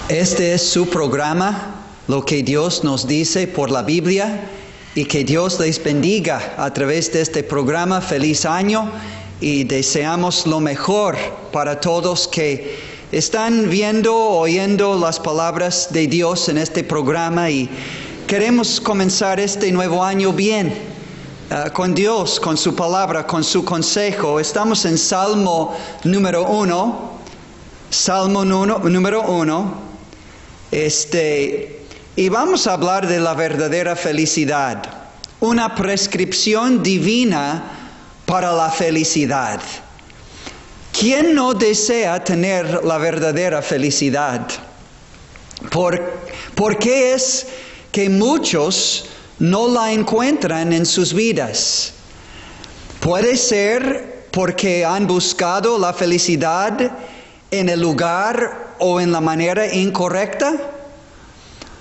Este es su programa, lo que Dios nos dice por la Biblia, y que Dios les bendiga a través de este programa. Feliz año y deseamos lo mejor para todos que están viendo, oyendo las palabras de Dios en este programa, y queremos comenzar este nuevo año bien, con Dios, con su palabra, con su consejo. Estamos en Salmo número 1, y vamos a hablar de la verdadera felicidad, una prescripción divina para la felicidad. ¿Quién no desea tener la verdadera felicidad? ¿Por qué es que muchos no la encuentran en sus vidas? Puede ser porque han buscado la felicidad en el lugar o en la manera incorrecta.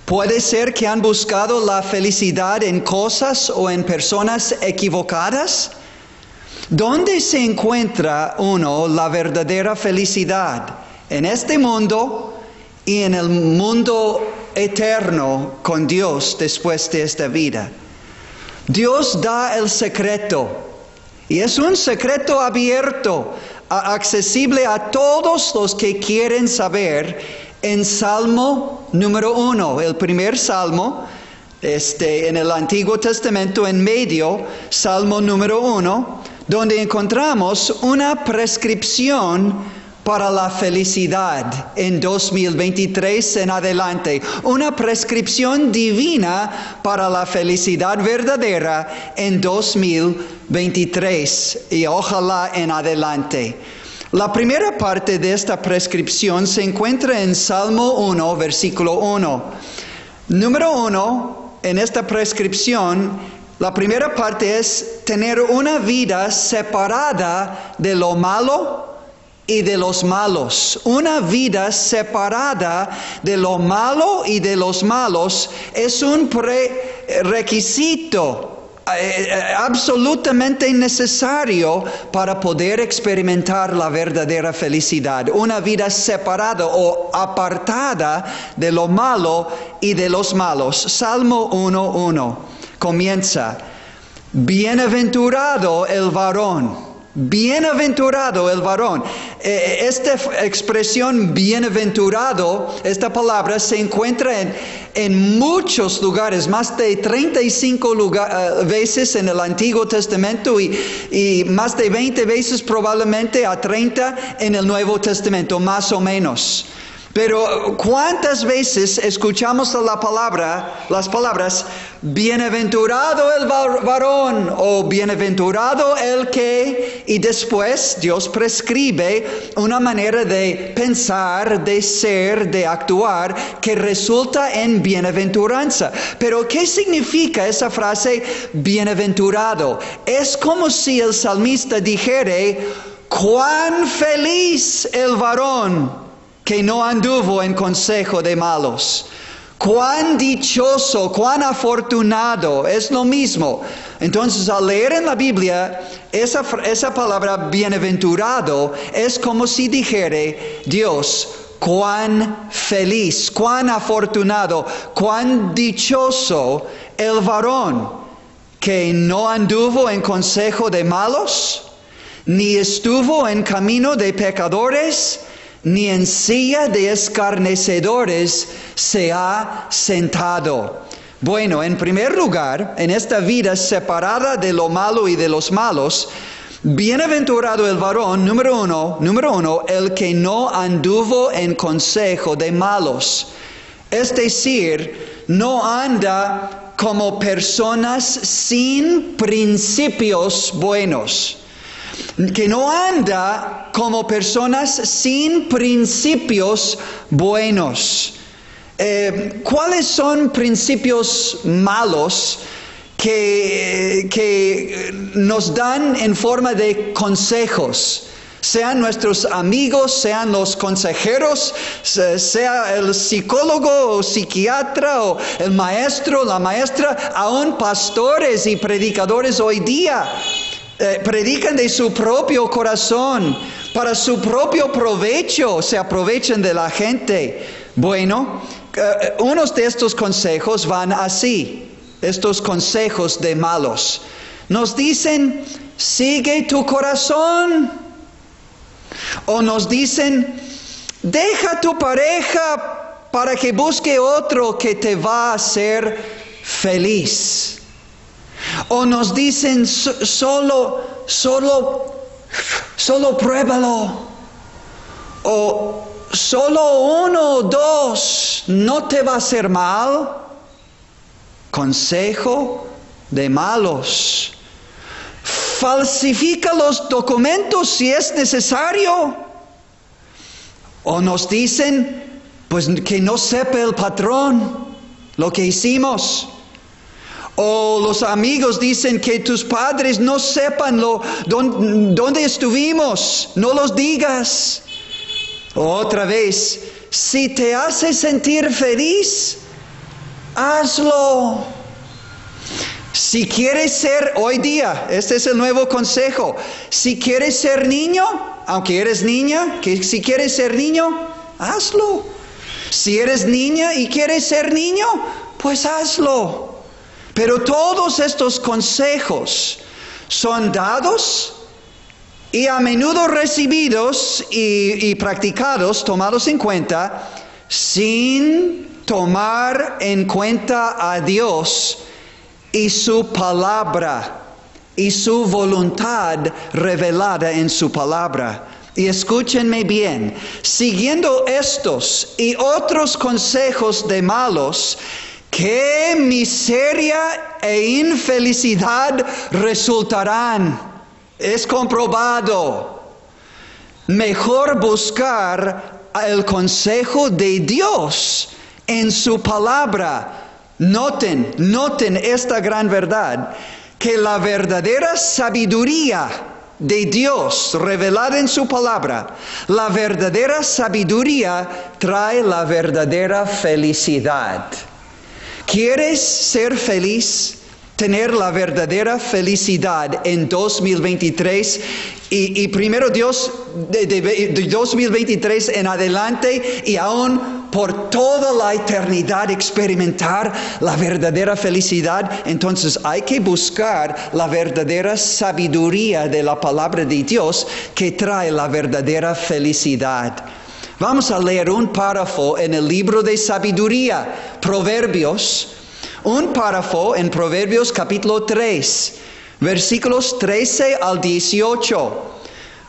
Puede ser que han buscado la felicidad en cosas o en personas equivocadas. ¿Dónde se encuentra uno la verdadera felicidad? ¿En este mundo y en el mundo eterno con Dios después de esta vida? Dios da el secreto, y es un secreto abierto, accesible a todos los que quieren saber, en Salmo número 1, el primer salmo, en el Antiguo Testamento, en medio, Salmo número 1, donde encontramos una prescripción para la felicidad en 2023 en adelante, una prescripción divina para la felicidad verdadera en 2023 y ojalá en adelante. La primera parte de esta prescripción se encuentra en Salmo 1, versículo 1. Número 1, en esta prescripción, la primera parte es tener una vida separada de lo malo y de los malos. Una vida separada de lo malo y de los malos es un prerequisito absolutamente necesario para poder experimentar la verdadera felicidad. Una vida separada o apartada de lo malo y de los malos. Salmo 1:1 comienza: bienaventurado el varón. Bienaventurado el varón. Esta expresión bienaventurado, esta palabra se encuentra en muchos lugares, más de 35 veces en el Antiguo Testamento y más de 20 veces probablemente a 30 en el Nuevo Testamento, más o menos. Pero ¿cuántas veces escuchamos las palabras bienaventurado el varón o bienaventurado el que? Y después Dios prescribe una manera de pensar, de ser, de actuar que resulta en bienaventuranza. Pero ¿qué significa esa frase bienaventurado? Es como si el salmista dijera: cuán feliz el varón que no anduvo en consejo de malos. Cuán dichoso, cuán afortunado, es lo mismo. Entonces, al leer en la Biblia esa palabra bienaventurado, es como si dijera Dios: cuán feliz, cuán afortunado, cuán dichoso el varón que no anduvo en consejo de malos, ni estuvo en camino de pecadores, ni en silla de escarnecedores se ha sentado. Bueno, en primer lugar, en esta vida separada de lo malo y de los malos, bienaventurado el varón, número uno, el que no anduvo en consejo de malos. Es decir, no anda como personas sin principios buenos. Que no anda como personas sin principios buenos. ¿Cuáles son principios malos que nos dan en forma de consejos? Sean nuestros amigos, sean los consejeros, sea el psicólogo o psiquiatra o el maestro, la maestra, aún pastores y predicadores hoy día. Predican de su propio corazón, para su propio provecho, se aprovechan de la gente. Bueno, unos de estos consejos van así, estos consejos de malos. Nos dicen, sigue tu corazón. O nos dicen, deja tu pareja para que busque otro que te va a hacer feliz. O nos dicen, solo pruébalo. O solo 1 o 2 no te va a hacer mal. Consejo de malos. Falsifica los documentos si es necesario. O nos dicen, pues que no sepa el patrón lo que hicimos. O los amigos dicen que tus padres no sepan dónde estuvimos, no los digas. Otra vez, si te hace sentir feliz, hazlo. Si quieres ser, hoy día, este es el nuevo consejo, si quieres ser niño, aunque eres niña, si quieres ser niño, hazlo. Si eres niña y quieres ser niño, pues hazlo. Pero todos estos consejos son dados y a menudo recibidos y practicados, tomados en cuenta, sin tomar en cuenta a Dios y su palabra y su voluntad revelada en su palabra. Y escúchenme bien, siguiendo estos y otros consejos de malos, ¡qué miseria e infelicidad resultarán! Es comprobado. Mejor buscar el consejo de Dios en su palabra. Noten esta gran verdad, que la verdadera sabiduría de Dios revelada en su palabra, la verdadera sabiduría trae la verdadera felicidad. ¿Quieres ser feliz? Tener la verdadera felicidad en 2023 y primero Dios de 2023 en adelante y aún por toda la eternidad experimentar la verdadera felicidad. Entonces hay que buscar la verdadera sabiduría de la palabra de Dios que trae la verdadera felicidad. Vamos a leer un párrafo en el libro de sabiduría, Proverbios. Un párrafo en Proverbios capítulo 3, versículos 13 al 18.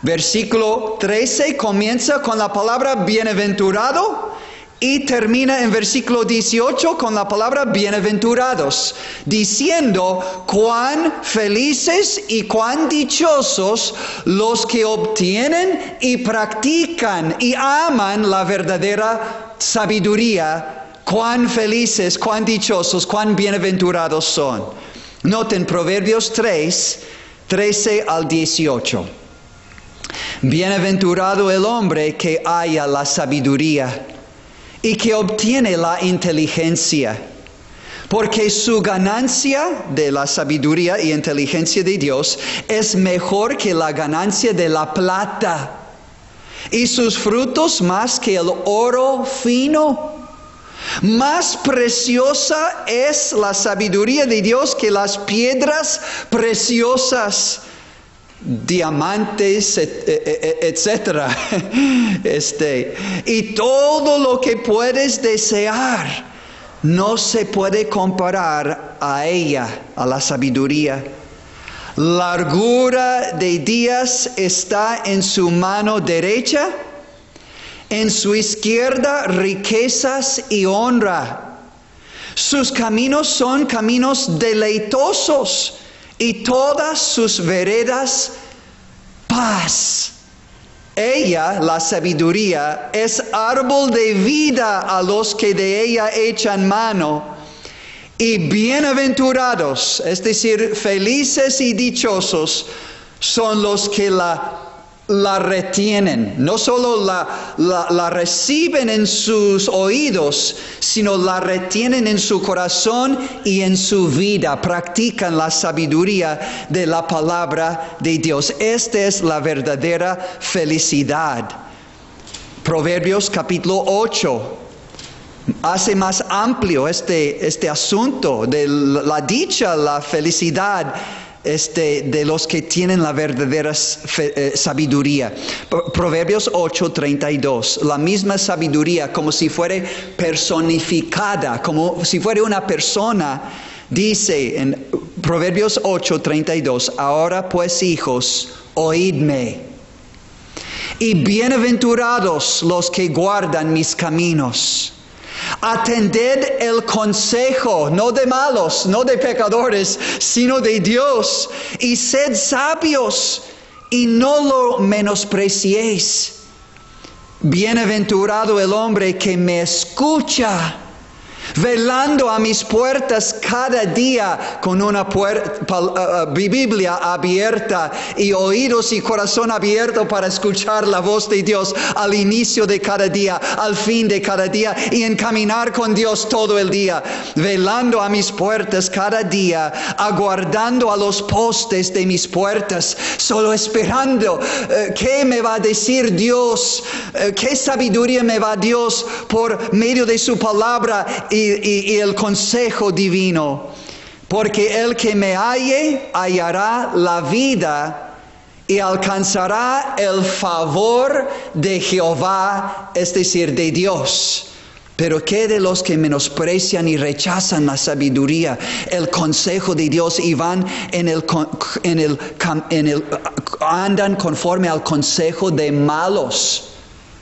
Versículo 13 comienza con la palabra bienaventurado y termina en versículo 18 con la palabra bienaventurados, diciendo cuán felices y cuán dichosos los que obtienen y practican y aman la verdadera sabiduría. Cuán felices, cuán dichosos, cuán bienaventurados son. Noten Proverbios 3, 13 al 18. Bienaventurado el hombre que halla la sabiduría y que obtiene la inteligencia, porque su ganancia de la sabiduría y inteligencia de Dios es mejor que la ganancia de la plata, y sus frutos más que el oro fino. Más preciosa es la sabiduría de Dios que las piedras preciosas, diamantes, etcétera. Y todo lo que puedes desear no se puede comparar a ella, a la sabiduría. Largura de días está en su mano derecha, en su izquierda riquezas y honra. Sus caminos son caminos deleitosos y todas sus veredas paz. Ella, la sabiduría, es árbol de vida a los que de ella echan mano. Y bienaventurados, es decir, felices y dichosos, son los que la retienen. No solo la reciben en sus oídos, sino la retienen en su corazón y en su vida. Practican la sabiduría de la palabra de Dios. Esta es la verdadera felicidad. Proverbios capítulo 8, hace más amplio este asunto de la dicha, la felicidad de los que tienen la verdadera sabiduría. Proverbios 8:32, la misma sabiduría como si fuera personificada, como si fuera una persona, dice en Proverbios 8:32, ahora pues hijos, oídme, y bienaventurados los que guardan mis caminos. Atended el consejo, no de malos, no de pecadores, sino de Dios, y sed sabios, y no lo menospreciéis. Bienaventurado el hombre que me escucha, velando a mis puertas cada día con una Biblia abierta y oídos y corazón abierto para escuchar la voz de Dios al inicio de cada día, al fin de cada día, y encaminar con Dios todo el día, velando a mis puertas cada día, aguardando a los postes de mis puertas, solo esperando qué me va a decir Dios, qué sabiduría me va Dios por medio de su palabra y el consejo divino. Porque el que me halle hallará la vida y alcanzará el favor de Jehová, es decir, de Dios. Pero ¿qué de los que menosprecian y rechazan la sabiduría, el consejo de Dios, y van andan conforme al consejo de malos?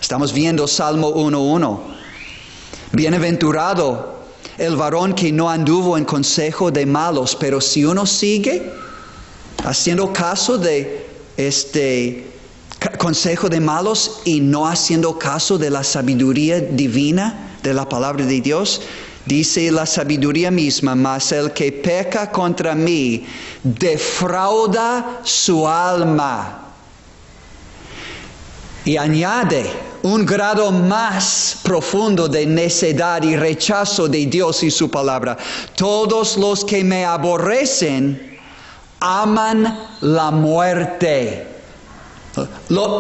Estamos viendo Salmo 1:1. Bienaventurado el varón que no anduvo en consejo de malos, pero si uno sigue haciendo caso de consejo de malos y no haciendo caso de la sabiduría divina de la palabra de Dios, dice la sabiduría misma, mas el que peca contra mí defrauda su alma. Y añade un grado más profundo de necedad y rechazo de Dios y su palabra. Todos los que me aborrecen aman la muerte.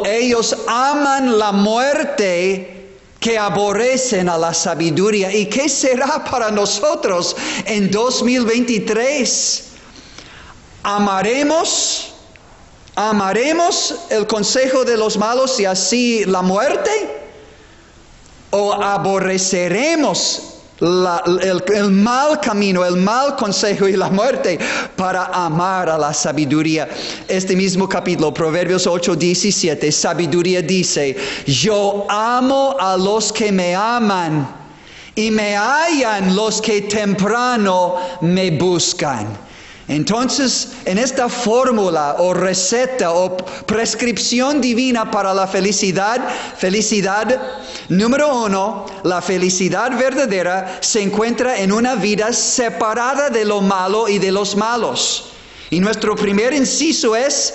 Ellos aman la muerte que aborrecen a la sabiduría. ¿Y qué será para nosotros en 2023? ¿Amaremos el consejo de los malos y así la muerte? ¿O aborreceremos el mal camino, el mal consejo y la muerte para amar a la sabiduría? Este mismo capítulo, Proverbios 8:17, sabiduría dice, yo amo a los que me aman y me hallan los que temprano me buscan. Entonces, en esta fórmula o receta o prescripción divina para la felicidad, número 1, la felicidad verdadera se encuentra en una vida separada de lo malo y de los malos. Y nuestro primer inciso es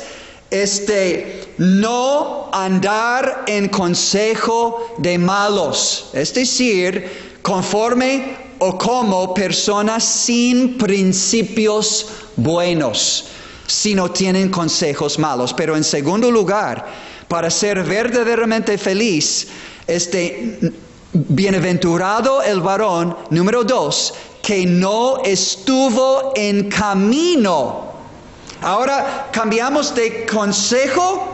no andar en consejo de malos, es decir, conforme o como personas sin principios buenos, si no tienen consejos malos. Pero en segundo lugar, para ser verdaderamente feliz, bienaventurado el varón, número 2, que no estuvo en camino. Ahora cambiamos de consejo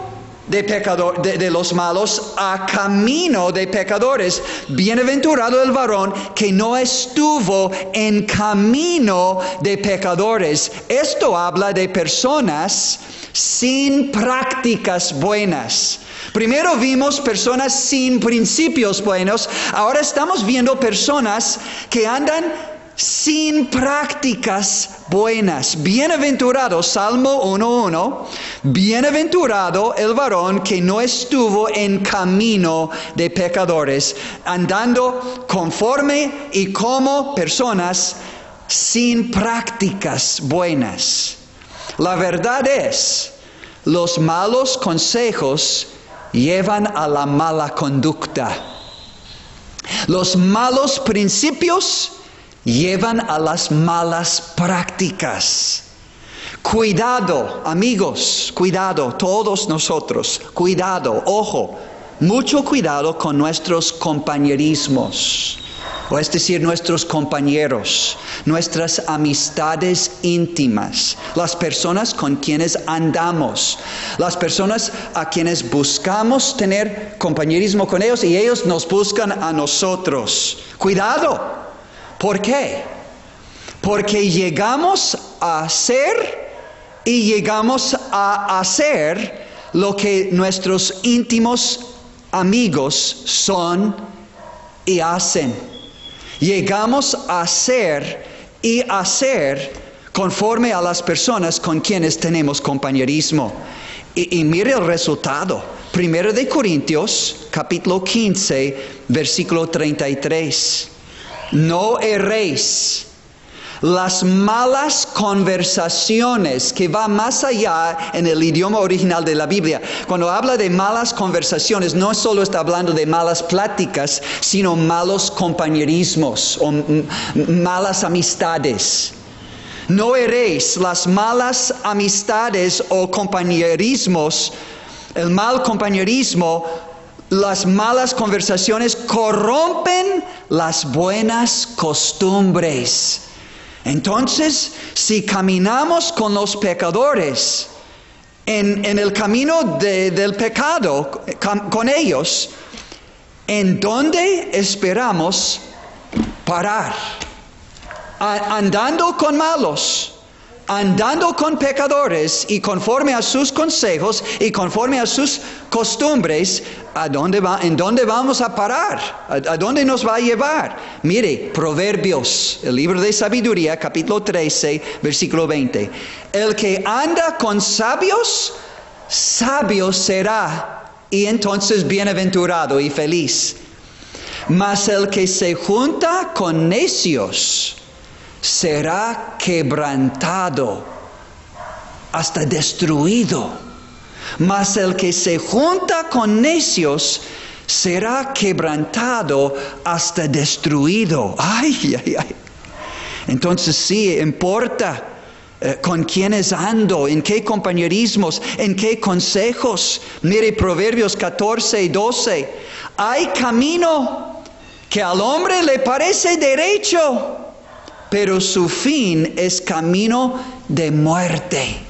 de los malos a camino de pecadores. Bienaventurado el varón que no estuvo en camino de pecadores. Esto habla de personas sin prácticas buenas. Primero vimos personas sin principios buenos. Ahora estamos viendo personas que andan sin prácticas buenas. Bienaventurado, Salmo 1:1, bienaventurado el varón que no estuvo en camino de pecadores, andando conforme y como personas sin prácticas buenas. La verdad es, los malos consejos llevan a la mala conducta. Los malos principios llevan a las malas prácticas. Cuidado, amigos, cuidado, todos nosotros, cuidado, ojo, mucho cuidado con nuestros compañerismos. o es decir, nuestros compañeros, nuestras amistades íntimas, las personas con quienes andamos, las personas a quienes buscamos tener compañerismo con ellos y ellos nos buscan a nosotros. Cuidado. ¿Por qué? Porque llegamos a ser y llegamos a hacer lo que nuestros íntimos amigos son y hacen. Llegamos a ser y hacer conforme a las personas con quienes tenemos compañerismo. Y mire el resultado. 1 de Corintios, capítulo 15, versículo 33. No erréis. Las malas conversaciones, que va más allá en el idioma original de la Biblia. Cuando habla de malas conversaciones, no solo está hablando de malas pláticas, sino malos compañerismos o malas amistades. No erréis. Las malas amistades o compañerismos, el mal compañerismo, las malas conversaciones corrompen las buenas costumbres. Entonces, si caminamos con los pecadores en el camino del pecado, con ellos, ¿en dónde esperamos parar? Andando con malos, andando con pecadores y conforme a sus consejos y conforme a sus costumbres, ¿en dónde vamos a parar? ¿A dónde nos va a llevar? Mire, Proverbios, el libro de sabiduría, capítulo 13, versículo 20. El que anda con sabios, sabio será, y entonces bienaventurado y feliz. Mas el que se junta con necios será quebrantado, hasta destruido. Mas el que se junta con necios será quebrantado hasta destruido. Ay, ay, ay. Entonces sí, importa con quiénes ando, en qué compañerismos, en qué consejos. Mire Proverbios 14 y 12. Hay camino que al hombre le parece derecho, pero su fin es camino de muerte.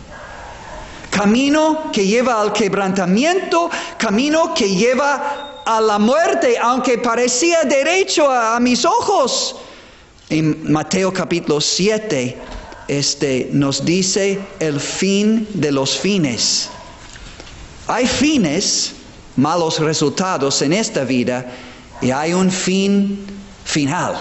Camino que lleva al quebrantamiento, camino que lleva a la muerte, aunque parecía derecho a mis ojos. En Mateo capítulo 7, nos dice el fin de los fines. Hay fines, malos resultados en esta vida, y hay un fin final,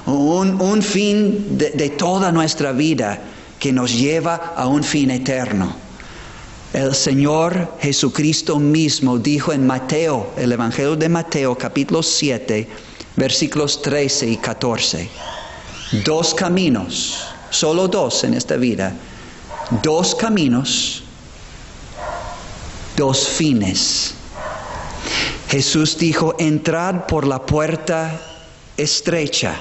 un fin de toda nuestra vida que nos lleva a un fin eterno. El Señor Jesucristo mismo dijo en Mateo, el Evangelio de Mateo, capítulo 7, versículos 13 y 14. 2 caminos, solo 2 en esta vida. 2 caminos, 2 fines. Jesús dijo, entrad por la puerta estrecha,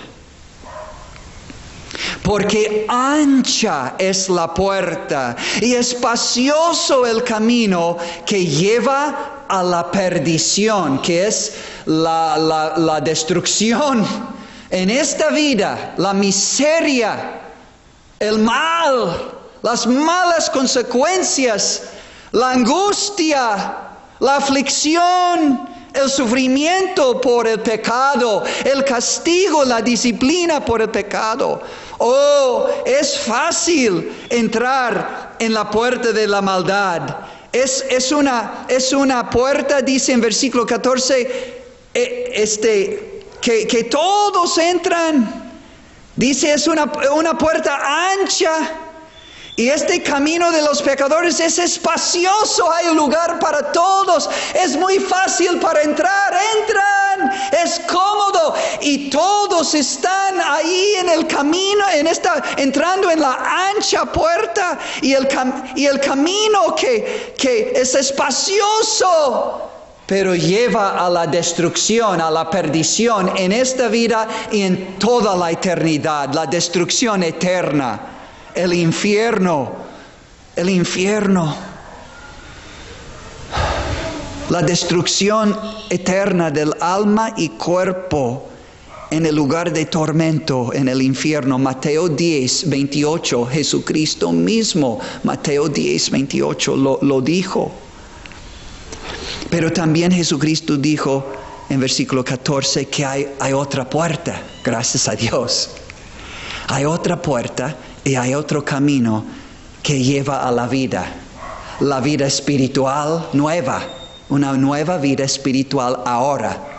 porque ancha es la puerta y espacioso el camino que lleva a la perdición, que es la destrucción en esta vida, la miseria, el mal, las malas consecuencias, la angustia, la aflicción, el sufrimiento por el pecado, el castigo, la disciplina por el pecado. Oh, es fácil entrar en la puerta de la maldad. Es una puerta, dice en versículo 14, que todos entran. Dice, es una puerta ancha. Y este camino de los pecadores es espacioso, hay lugar para todos, es muy fácil para entrar, entran, es cómodo y todos están ahí en el camino, entrando en la ancha puerta y el camino que es espacioso, pero lleva a la destrucción, a la perdición en esta vida y en toda la eternidad, la destrucción eterna. El infierno, la destrucción eterna del alma y cuerpo en el lugar de tormento en el infierno. Mateo 10, 28, Jesucristo mismo, Mateo 10, 28 lo dijo. Pero también Jesucristo dijo en versículo 14 que hay otra puerta, gracias a Dios. Hay otra puerta y hay otro camino que lleva a la vida espiritual nueva, una nueva vida espiritual ahora.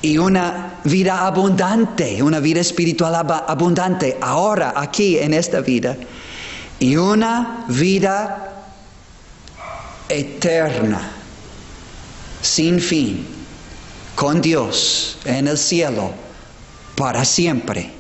Y una vida abundante, una vida espiritual abundante ahora, aquí en esta vida. Y una vida eterna, sin fin, con Dios en el cielo, para siempre.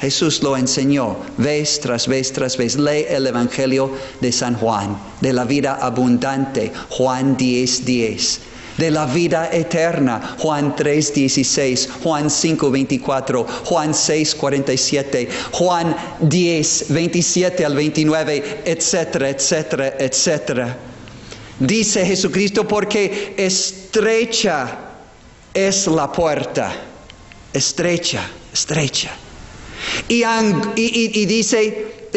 Jesús lo enseñó vez tras vez tras vez. Lee el Evangelio de San Juan, de la vida abundante, Juan 10, 10. De la vida eterna, Juan 3, 16, Juan 5, 24, Juan 6, 47, Juan 10, 27 al 29, etcétera, etcétera, etcétera. Dice Jesucristo, porque estrecha es la puerta, estrecha, estrecha. Y dice,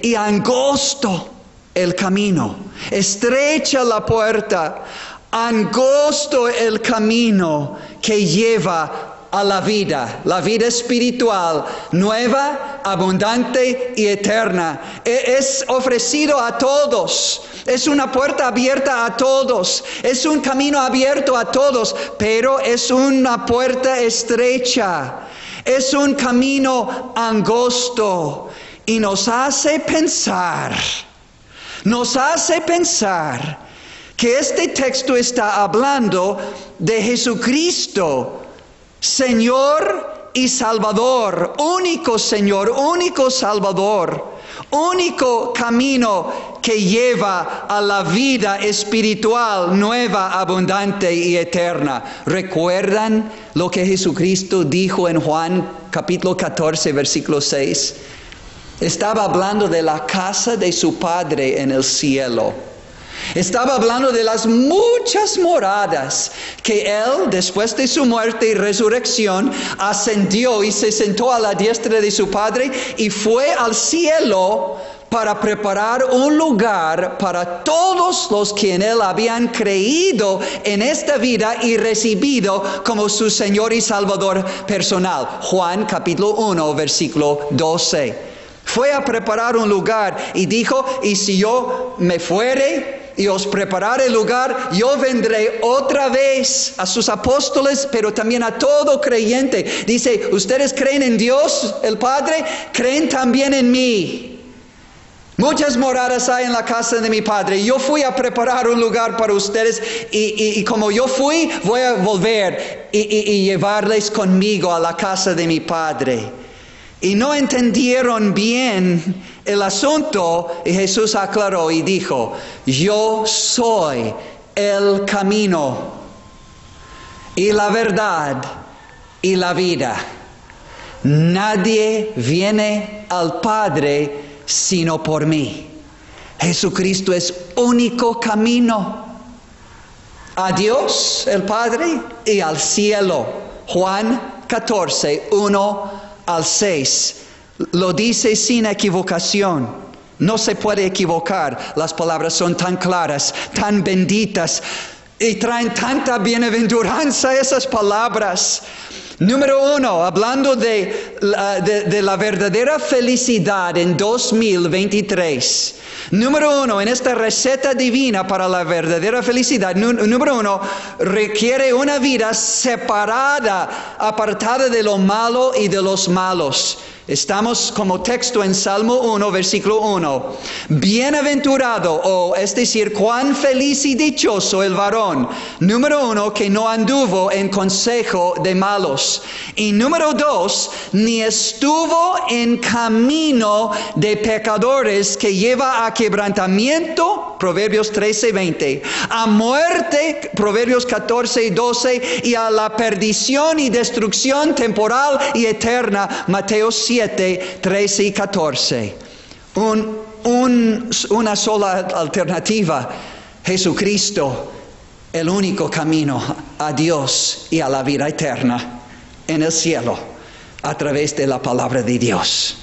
y angosto el camino, estrecha la puerta, angosto el camino que lleva a la vida espiritual, nueva, abundante y eterna. Es ofrecido a todos. Es una puerta abierta a todos. Es un camino abierto a todos, pero es una puerta estrecha. Es un camino angosto y nos hace pensar que este texto está hablando de Jesucristo, Señor y Salvador, único Señor, único Salvador, único camino que lleva a la vida espiritual nueva, abundante y eterna. ¿Recuerdan lo que Jesucristo dijo en Juan capítulo 14, versículo 6? Estaba hablando de la casa de su Padre en el cielo. Estaba hablando de las muchas moradas que Él, después de su muerte y resurrección, ascendió y se sentó a la diestra de su Padre y fue al cielo para preparar un lugar para todos los que en Él habían creído en esta vida y recibido como su Señor y Salvador personal. Juan capítulo 1, versículo 12. Fue a preparar un lugar y dijo, y si yo me fuere y os prepararé el lugar, yo vendré otra vez a sus apóstoles, pero también a todo creyente. Dice, ustedes creen en Dios, el Padre, creen también en mí. Muchas moradas hay en la casa de mi Padre. Yo fui a preparar un lugar para ustedes y como yo fui, voy a volver y llevarles conmigo a la casa de mi Padre. Y no entendieron bien el asunto y Jesús aclaró y dijo, yo soy el camino y la verdad y la vida. Nadie viene al Padre sino por mí. Jesucristo es único camino a Dios el Padre y al cielo. Juan 14, 1 al 6. Lo dice sin equivocación. No se puede equivocar. Las palabras son tan claras, tan benditas y traen tanta bienaventuranza esas palabras. Número 1, hablando de la verdadera felicidad en 2023. Número 1, en esta receta divina para la verdadera felicidad, número 1, requiere una vida separada, apartada de lo malo y de los malos. Estamos como texto en Salmo 1, versículo 1. Bienaventurado, o es decir, cuán feliz y dichoso el varón. Número 1, que no anduvo en consejo de malos. Y número 2, ni estuvo en camino de pecadores que lleva a quebrantamiento, Proverbios 13, 20. A muerte, Proverbios 14, 12. Y a la perdición y destrucción temporal y eterna, Mateo 7, 13 y 14. Una sola alternativa, Jesucristo, el único camino a Dios y a la vida eterna. en el cielo a través de la palabra de Dios.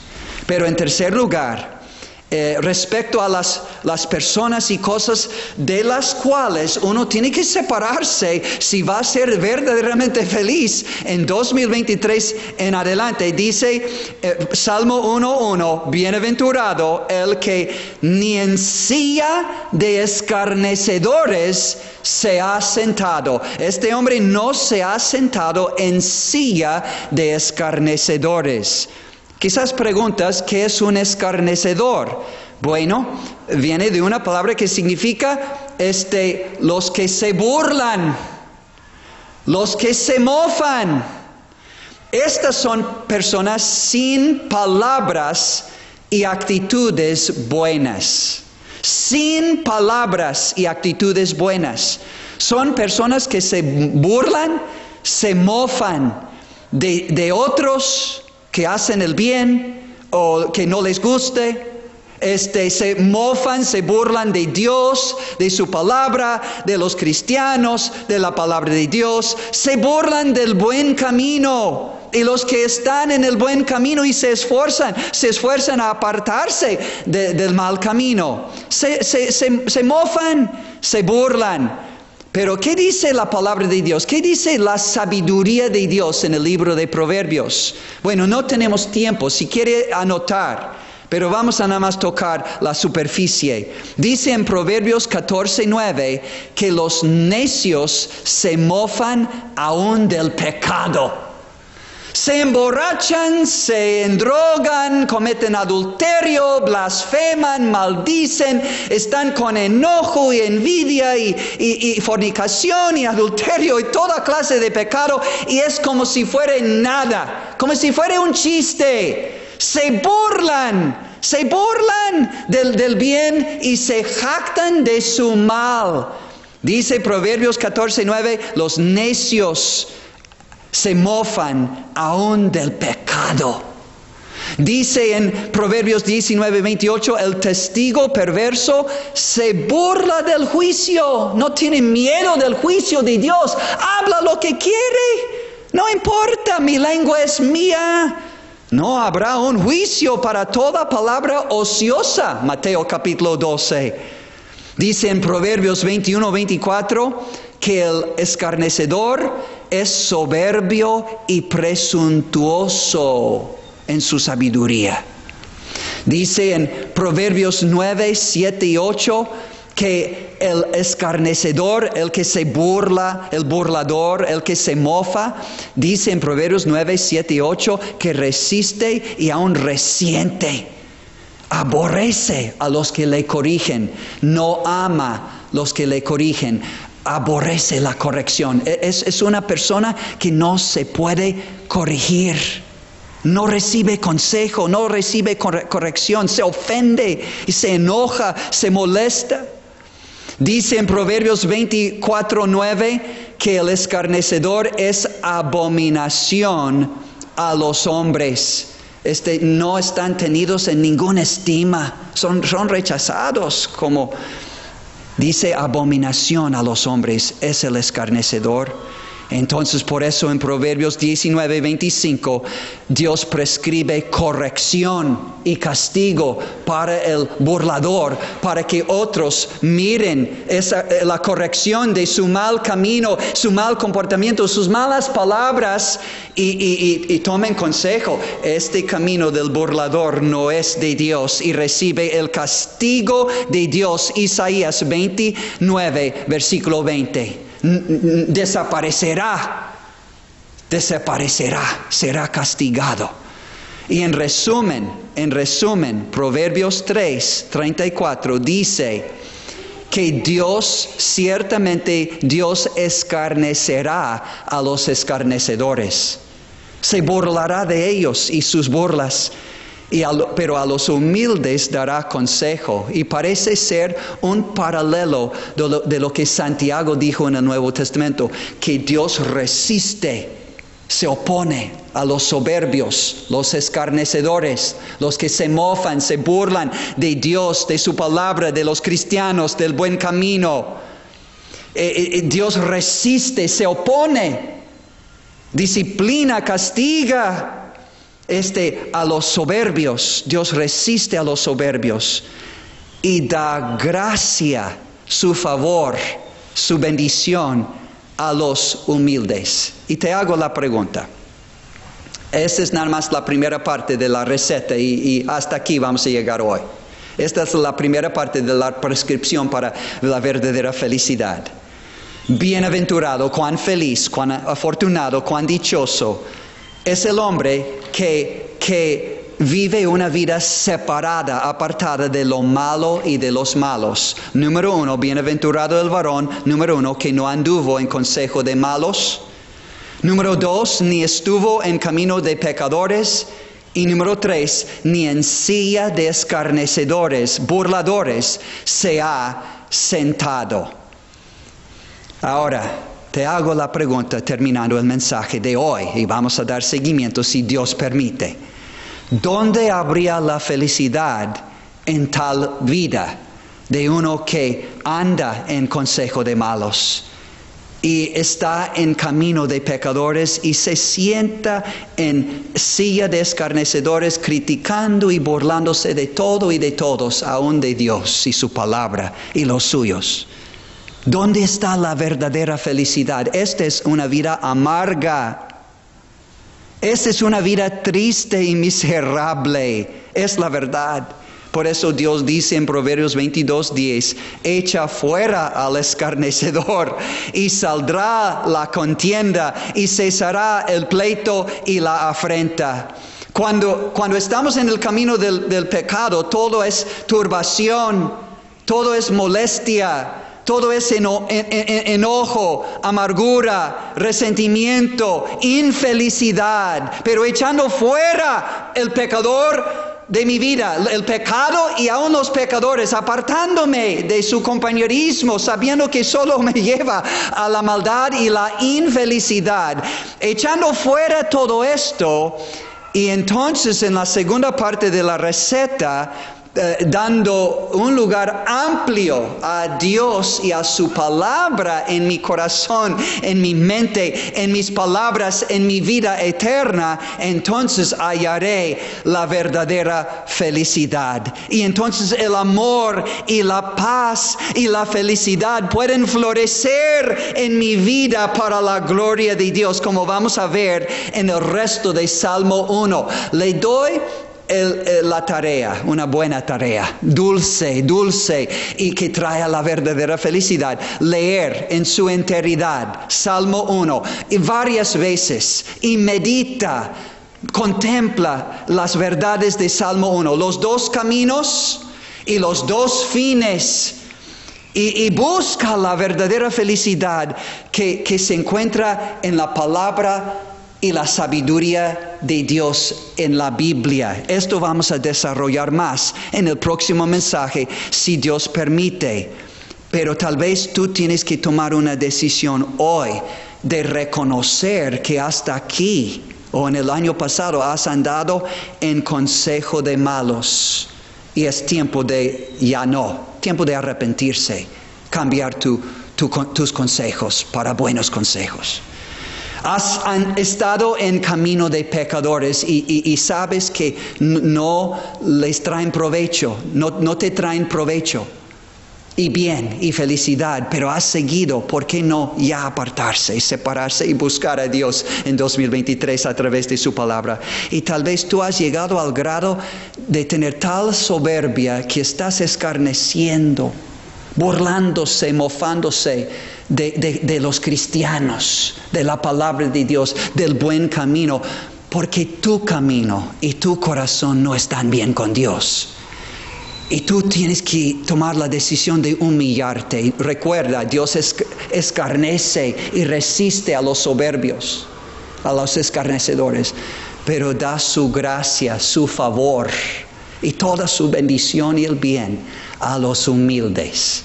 Pero en tercer lugar, respecto a las personas y cosas de las cuales uno tiene que separarse si va a ser verdaderamente feliz en 2023 en adelante. Dice Salmo 1:1, bienaventurado el que ni en silla de escarnecedores se ha sentado. Este hombre no se ha sentado en silla de escarnecedores. Quizás preguntas, ¿qué es un escarnecedor? Bueno, viene de una palabra que significa los que se burlan, los que se mofan. Estas son personas sin palabras y actitudes buenas. Sin palabras y actitudes buenas. Son personas que se burlan, se mofan de otros que hacen el bien o que no les guste. Se mofan, se burlan de Dios, de su palabra, de los cristianos, de la palabra de Dios. Se burlan del buen camino. Y los que están en el buen camino y se esfuerzan a apartarse del mal camino. Se mofan, se burlan. Pero ¿qué dice la palabra de Dios? ¿Qué dice la sabiduría de Dios en el libro de Proverbios? Bueno, no tenemos tiempo, si quiere anotar, pero vamos a nada más tocar la superficie. Dice en Proverbios 14:9 que los necios se mofan aún del pecado. Se emborrachan, se endrogan, cometen adulterio, blasfeman, maldicen, están con enojo y envidia y fornicación y adulterio y toda clase de pecado, y es como si fuera nada, como si fuera un chiste. Se burlan del bien y se jactan de su mal. Dice Proverbios 14:9, los necios se mofan aún del pecado. Dice en Proverbios 19:28, el testigo perverso se burla del juicio. No tiene miedo del juicio de Dios. Habla lo que quiere. No importa, mi lengua es mía. No habrá un juicio para toda palabra ociosa. Mateo capítulo 12. Dice en Proverbios 21:24 que el escarnecedor es soberbio y presuntuoso en su sabiduría. Dice en Proverbios 9:7-8 que el escarnecedor, el que se burla, el burlador, el que se mofa, dice en Proverbios 9:7-8 que resiste y aún resiente. Aborrece a los que le corrigen, no ama los que le corrigen. Aborrece la corrección. Es una persona que no se puede corregir. No recibe consejo, no recibe corrección. Se ofende y se enoja, se molesta. Dice en Proverbios 24:9 que el escarnecedor es abominación a los hombres. No están tenidos en ninguna estima. Son rechazados como... Dice abominación a los hombres es el escarnecedor. Entonces por eso en Proverbios 19:25 Dios prescribe corrección y castigo para el burlador, para que otros miren la corrección de su mal camino, su mal comportamiento, sus malas palabras y tomen consejo. Este camino del burlador no es de Dios y recibe el castigo de Dios. Isaías 29, versículo 20. Desaparecerá, será castigado. Y en resumen, Proverbios 3:34 dice que ciertamente Dios escarnecerá a los escarnecedores. Se burlará de ellos y sus burlas. Pero a los humildes dará consejo. Y parece ser un paralelo de lo que Santiago dijo en el Nuevo Testamento, que Dios resiste, se opone a los soberbios, los escarnecedores, los que se mofan, se burlan de Dios, de su palabra, de los cristianos, del buen camino. Dios resiste, se opone. Disciplina, castiga a los soberbios. Dios resiste a los soberbios y da gracia, su favor, su bendición a los humildes. Y te hago la pregunta. Esta es nada más la primera parte de la receta y hasta aquí vamos a llegar hoy. Esta es la primera parte de la prescripción para la verdadera felicidad. Bienaventurado, cuán feliz, cuán afortunado, cuán dichoso es el hombre que vive una vida separada, apartada de lo malo y de los malos. Número 1, bienaventurado el varón. Número 1, que no anduvo en consejo de malos. Número 2, ni estuvo en camino de pecadores. Y número 3, ni en silla de escarnecedores, burladores, se ha sentado. Ahora, te hago la pregunta terminando el mensaje de hoy y vamos a dar seguimiento si Dios permite. ¿Dónde habría la felicidad en tal vida de uno que anda en consejo de malos y está en camino de pecadores y se sienta en silla de escarnecedores, criticando y burlándose de todo y de todos, aun de Dios y su palabra y los suyos? ¿Dónde está la verdadera felicidad? Esta es una vida amarga. Esta es una vida triste y miserable. Es la verdad. Por eso Dios dice en Proverbios 22:10, echa fuera al escarnecedor y saldrá la contienda y cesará el pleito y la afrenta. Cuando estamos en el camino del pecado, todo es turbación, todo es molestia. Todo es enojo, amargura, resentimiento, infelicidad. Pero echando fuera el pecador de mi vida, el pecado y aún los pecadores, apartándome de su compañerismo, sabiendo que solo me lleva a la maldad y la infelicidad. Echando fuera todo esto, y entonces en la segunda parte de la receta, dando un lugar amplio a Dios y a su palabra en mi corazón, en mi mente, en mis palabras, en mi vida eterna, entonces hallaré la verdadera felicidad. Y entonces el amor y la paz y la felicidad pueden florecer en mi vida para la gloria de Dios, como vamos a ver en el resto de Salmo 1. Le doy la tarea, una buena tarea, dulce, y que trae la verdadera felicidad. Leer en su enteridad Salmo 1 y varias veces y medita, contempla las verdades de Salmo 1, los dos caminos y los dos fines. Y busca la verdadera felicidad que se encuentra en la palabra y la sabiduría de Dios en la Biblia. Esto vamos a desarrollar más en el próximo mensaje, si Dios permite. Pero tal vez tú tienes que tomar una decisión hoy de reconocer que hasta aquí o en el año pasado has andado en consejo de malos. Y es tiempo de tiempo de arrepentirse, cambiar tus consejos para buenos consejos. Has estado en camino de pecadores y sabes que no les traen provecho, no te traen provecho y bien y felicidad, pero has seguido. ¿Por qué no ya apartarse y separarse y buscar a Dios en 2023 a través de su palabra? Y tal vez tú has llegado al grado de tener tal soberbia que estás escarneciendo, burlándose, mofándose de los cristianos, de la palabra de Dios, del buen camino, porque tu camino y tu corazón no están bien con Dios. Y tú tienes que tomar la decisión de humillarte. Recuerda, Dios escarnece y resiste a los soberbios, a los escarnecedores, pero da su gracia, su favor y toda su bendición y el bien a los humildes.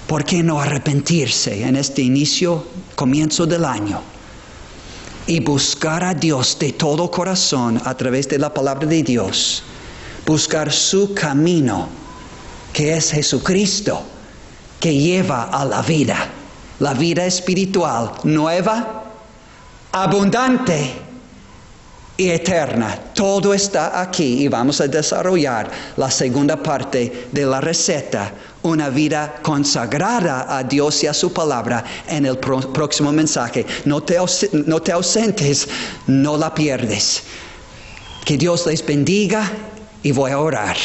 ¿Por qué no arrepentirse en este comienzo del año? Y buscar a Dios de todo corazón a través de la palabra de Dios. Buscar su camino, que es Jesucristo, que lleva a la vida espiritual nueva, abundante y eterna. Todo está aquí y vamos a desarrollar la segunda parte de la receta, una vida consagrada a Dios y a su palabra en el próximo mensaje. No te ausentes, no la pierdes. Que Dios les bendiga y voy a orar.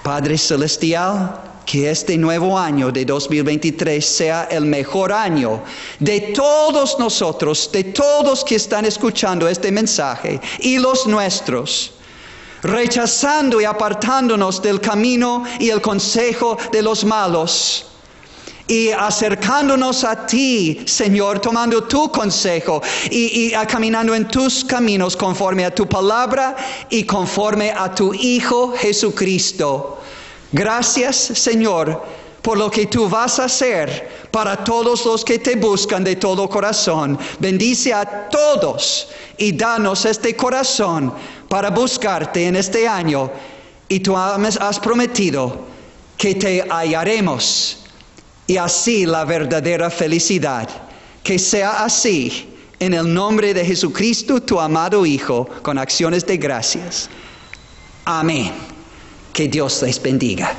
Padre Celestial, que este nuevo año de 2023 sea el mejor año de todos nosotros, de todos que están escuchando este mensaje y los nuestros, rechazando y apartándonos del camino y el consejo de los malos y acercándonos a ti, Señor, tomando tu consejo y caminando en tus caminos conforme a tu palabra y conforme a tu Hijo Jesucristo. Gracias, Señor, por lo que tú vas a hacer para todos los que te buscan de todo corazón. Bendice a todos y danos este corazón para buscarte en este año. Y tú has prometido que te hallaremos y así la verdadera felicidad. Que sea así en el nombre de Jesucristo, tu amado Hijo, con acciones de gracias. Amén. Que Dios les bendiga.